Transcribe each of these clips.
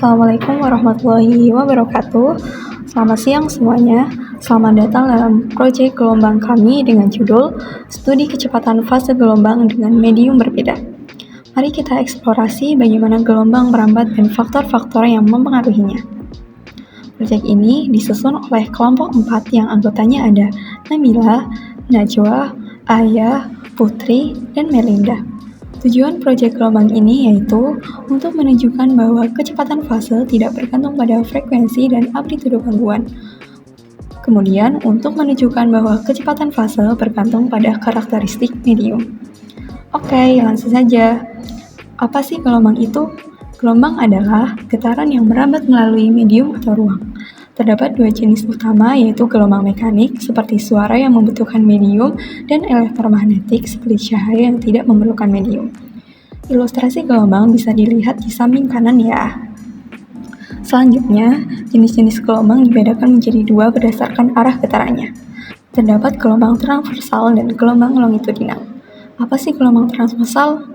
Assalamualaikum warahmatullahi wabarakatuh. Selamat siang semuanya. Selamat datang dalam proyek gelombang kami dengan judul Studi Kecepatan Fase Gelombang dengan Medium Berbeda. Mari kita eksplorasi bagaimana gelombang merambat dan faktor-faktor yang mempengaruhinya. Proyek ini disusun oleh kelompok 4 yang anggotanya ada Nabila, Najwa, Aya, Putri, dan Melinda. Tujuan proyek gelombang ini yaitu untuk menunjukkan bahwa kecepatan fase tidak bergantung pada frekuensi dan amplitudo gangguan. Kemudian, untuk menunjukkan bahwa kecepatan fase bergantung pada karakteristik medium. Oke, langsung saja. Apa sih gelombang itu? Gelombang adalah getaran yang merambat melalui medium atau ruang. Terdapat dua jenis utama, yaitu gelombang mekanik seperti suara yang membutuhkan medium dan elektromagnetik seperti cahaya yang tidak memerlukan medium. Ilustrasi gelombang bisa dilihat di samping kanan ya. Selanjutnya, jenis-jenis gelombang dibedakan menjadi dua berdasarkan arah getarannya. Terdapat gelombang transversal dan gelombang longitudinal. Apa sih gelombang transversal?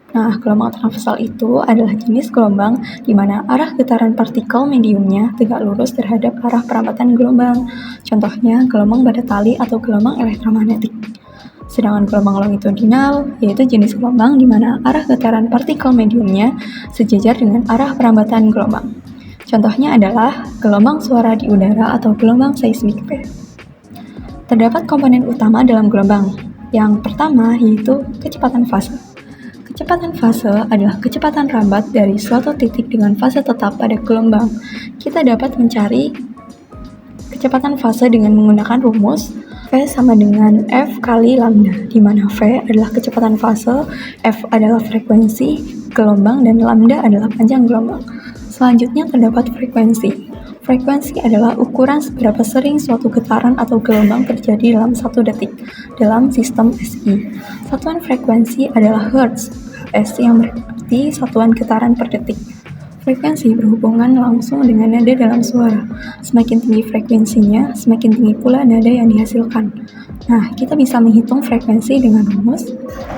Nah, gelombang transversal itu adalah jenis gelombang di mana arah getaran partikel mediumnya tegak lurus terhadap arah perambatan gelombang. Contohnya, gelombang pada tali atau gelombang elektromagnetik. Sedangkan gelombang longitudinal yaitu jenis gelombang di mana arah getaran partikel mediumnya sejajar dengan arah perambatan gelombang. Contohnya adalah gelombang suara di udara atau gelombang seismik wave. Terdapat komponen utama dalam gelombang. Yang pertama yaitu kecepatan fase. Kecepatan fase adalah kecepatan rambat dari suatu titik dengan fase tetap pada gelombang. Kita dapat mencari kecepatan fase dengan menggunakan rumus V sama dengan F kali lambda, di mana V adalah kecepatan fase, F adalah frekuensi gelombang, dan lambda adalah panjang gelombang. Selanjutnya terdapat frekuensi. Frekuensi adalah ukuran seberapa sering suatu getaran atau gelombang terjadi dalam 1 detik dalam sistem SI. Satuan frekuensi adalah Hertz, S yang berarti satuan getaran per detik. Frekuensi berhubungan langsung dengan nada dalam suara. Semakin tinggi frekuensinya, semakin tinggi pula nada yang dihasilkan. Nah, kita bisa menghitung frekuensi dengan rumus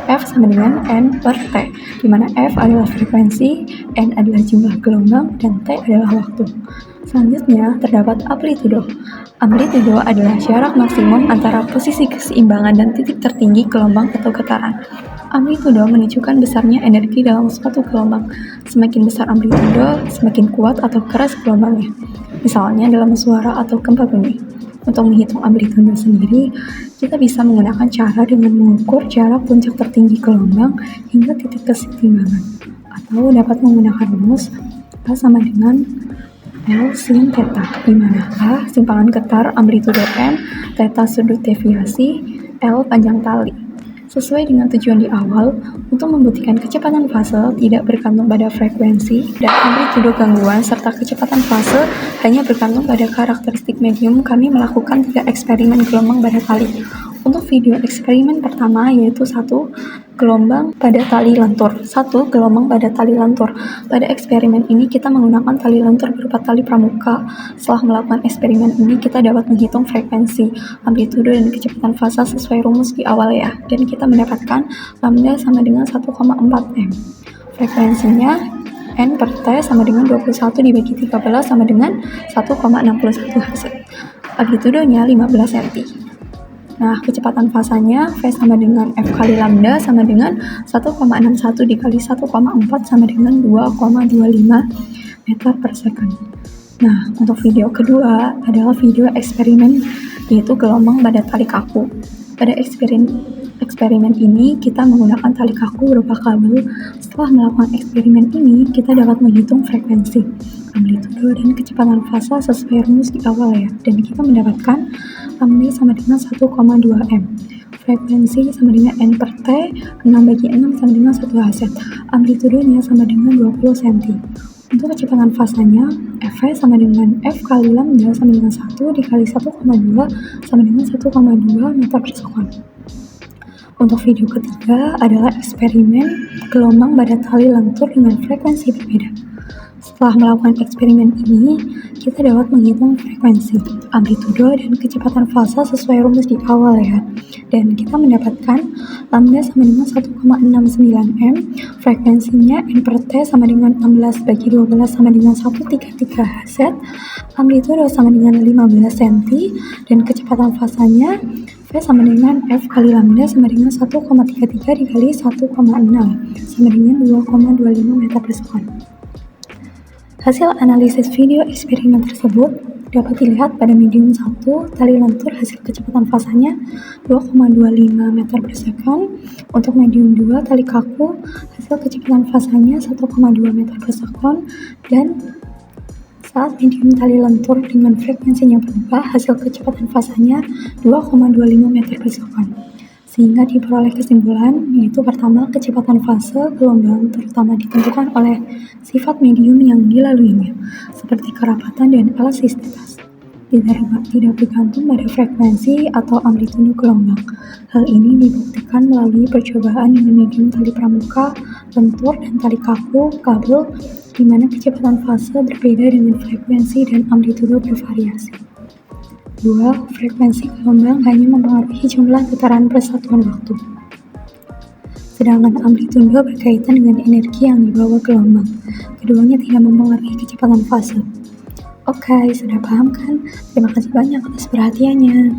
F sama dengan N per T, di mana F adalah frekuensi, N adalah jumlah gelombang, dan T adalah waktu. Selanjutnya, terdapat amplitudo. Amplitudo adalah jarak maksimum antara posisi keseimbangan dan titik tertinggi gelombang atau getaran. Amplitudo menunjukkan besarnya energi dalam suatu gelombang. Semakin besar amplitudo, semakin kuat atau keras gelombangnya. Misalnya dalam suara atau gempa bumi. Untuk menghitung amplitudo sendiri, kita bisa menggunakan cara dengan mengukur jarak puncak tertinggi gelombang hingga titik keseimbangan. Atau dapat menggunakan rumus A sama dengan L sin theta, di mana A simpangan getar amplitudo M, theta sudut deviasi, L panjang tali. Sesuai dengan tujuan di awal, untuk membuktikan kecepatan fase tidak bergantung pada frekuensi dan amplitudo gangguan serta kecepatan fase hanya bergantung pada karakteristik medium, kami melakukan 3 eksperimen gelombang pada tali. Untuk video eksperimen pertama yaitu 1 gelombang pada tali lentur. 1 gelombang pada tali lentur. Pada eksperimen ini kita menggunakan tali lentur berupa tali pramuka. Setelah melakukan eksperimen ini kita dapat menghitung frekuensi, amplitudo, dan kecepatan fase sesuai rumus di awal ya. Dan kita mendapatkan lambda sama dengan 1,4 M. Frekuensinya N per T sama dengan 21 dibagi 13 sama dengan 1,61 Hz. Amplitudonya 15 cm. Nah, kecepatan fasanya V sama dengan F kali lambda sama dengan 1,61 dikali 1,4 sama dengan 2,25 meter per second. Nah, untuk video kedua adalah video eksperimen yaitu gelombang pada tali kaku. Pada eksperimen ini kita menggunakan tali kaku berupa kabel. Setelah melakukan eksperimen ini, kita dapat menghitung frekuensi, amplitudo, dan kecepatan fase sesuai rumus di awal ya. Dan kita mendapatkan lambda sama dengan 1,2 M. Frekuensi sama dengan N per T, 6/6 sama dengan 1 Hz. Amplitudonya sama dengan 20 cm. Untuk kecepatan fasanya, F sama dengan F kali lambda sama dengan 1 dikali 1,2 sama dengan 1,2 meter per second. Untuk video ketiga adalah eksperimen gelombang pada tali lentur dengan frekuensi berbeda. Setelah melakukan eksperimen ini, kita dapat menghitung frekuensi, amplitudo, dan kecepatan fase sesuai rumus di awal ya. Dan kita mendapatkan lambda sama dengan 1,69 M, frekuensinya N per T sama dengan 16 bagi 12 sama dengan 133 Hz, amplitudo sama dengan 15 cm, dan kecepatan fasanya V sama dengan F kali lambda sama dengan 1,33 dikali 1,6 sama dengan 2,25 meter per sekon. Hasil analisis video eksperimen tersebut dapat dilihat pada medium 1 tali lentur hasil kecepatan fasanya 2,25 meter per sekon. Untuk medium 2 tali kaku hasil kecepatan fasanya 1,2 meter per sekon, dan saat medium tali lentur dengan frekuensinya berubah hasil kecepatan fasanya 2,25 meter per sekon. Sehingga diperoleh kesimpulan, yaitu pertama, kecepatan fase gelombang terutama ditentukan oleh sifat medium yang dilaluinya, seperti kerapatan dan elastisitas. Tidak bergantung pada frekuensi atau amplitudo gelombang. Hal ini dibuktikan melalui percobaan dengan medium tali pramuka, lentur, dan tali kaku, kabel, di mana kecepatan fase berbeda dengan frekuensi dan amplitudo bervariasi. 2. Frekuensi gelombang hanya mempengaruhi jumlah getaran per satuan waktu. Sedangkan amplitudo berkaitan dengan energi yang dibawa gelombang. Keduanya tidak mempengaruhi kecepatan fase. Oke, sudah paham kan? Terima kasih banyak atas perhatiannya.